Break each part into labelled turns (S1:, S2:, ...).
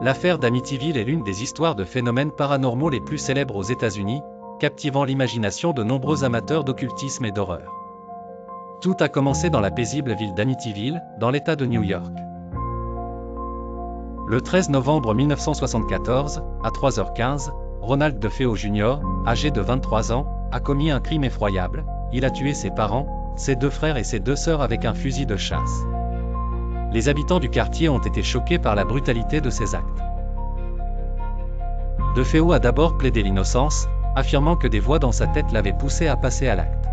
S1: L'affaire d'Amityville est l'une des histoires de phénomènes paranormaux les plus célèbres aux États-Unis, captivant l'imagination de nombreux amateurs d'occultisme et d'horreur. Tout a commencé dans la paisible ville d'Amityville, dans l'État de New York. Le 13 novembre 1974, à 3h15, Ronald DeFeo Jr., âgé de 23 ans, a commis un crime effroyable. Il a tué ses parents, ses 2 frères et ses 2 sœurs avec un fusil de chasse. Les habitants du quartier ont été choqués par la brutalité de ses actes. DeFeo a d'abord plaidé l'innocence, affirmant que des voix dans sa tête l'avaient poussé à passer à l'acte.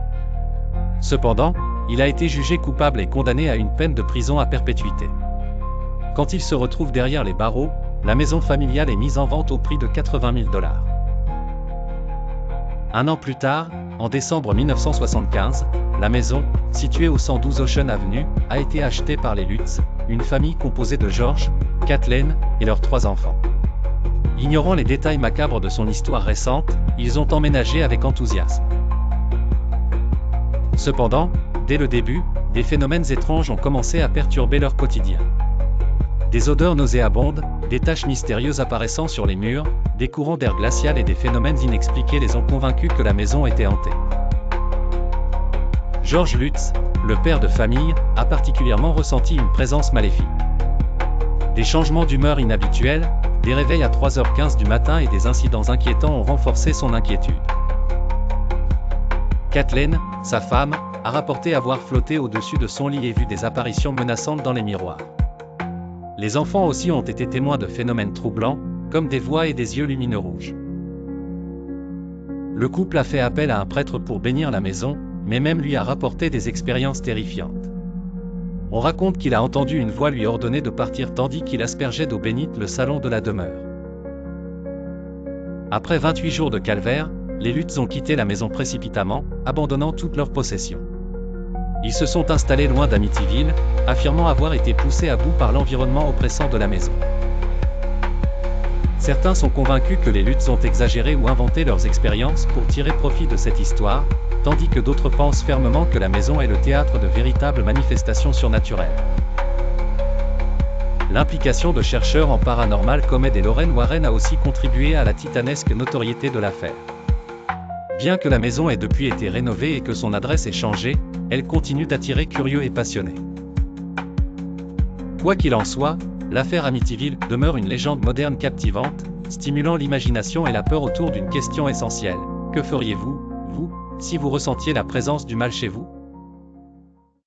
S1: Cependant, il a été jugé coupable et condamné à une peine de prison à perpétuité. Quand il se retrouve derrière les barreaux, la maison familiale est mise en vente au prix de 80 000 $. Un an plus tard, en décembre 1975, la maison, située au 112 Ocean Avenue, a été achetée par les Lutz, une famille composée de George, Kathleen et leurs 3 enfants. Ignorant les détails macabres de son histoire récente, ils ont emménagé avec enthousiasme. Cependant, dès le début, des phénomènes étranges ont commencé à perturber leur quotidien. Des odeurs nauséabondes, des taches mystérieuses apparaissant sur les murs, des courants d'air glacial et des phénomènes inexpliqués les ont convaincus que la maison était hantée. George Lutz, le père de famille, a particulièrement ressenti une présence maléfique. Des changements d'humeur inhabituels, des réveils à 3h15 du matin et des incidents inquiétants ont renforcé son inquiétude. Kathleen, sa femme, a rapporté avoir flotté au-dessus de son lit et vu des apparitions menaçantes dans les miroirs. Les enfants aussi ont été témoins de phénomènes troublants, comme des voix et des yeux lumineux rouges. Le couple a fait appel à un prêtre pour bénir la maison, mais même lui a rapporté des expériences terrifiantes. On raconte qu'il a entendu une voix lui ordonner de partir tandis qu'il aspergeait d'eau bénite le salon de la demeure. Après 28 jours de calvaire, les Lutz ont quitté la maison précipitamment, abandonnant toutes leurs possessions. Ils se sont installés loin d'Amityville, affirmant avoir été poussés à bout par l'environnement oppressant de la maison. Certains sont convaincus que les Lutz ont exagéré ou inventé leurs expériences pour tirer profit de cette histoire, tandis que d'autres pensent fermement que la maison est le théâtre de véritables manifestations surnaturelles. L'implication de chercheurs en paranormal comme Ed et Lorraine Warren a aussi contribué à la titanesque notoriété de l'affaire. Bien que la maison ait depuis été rénovée et que son adresse ait changé, elle continue d'attirer curieux et passionnés. Quoi qu'il en soit, l'affaire Amityville demeure une légende moderne captivante, stimulant l'imagination et la peur autour d'une question essentielle. Que feriez-vous, vous, si vous ressentiez la présence du mal chez vous ?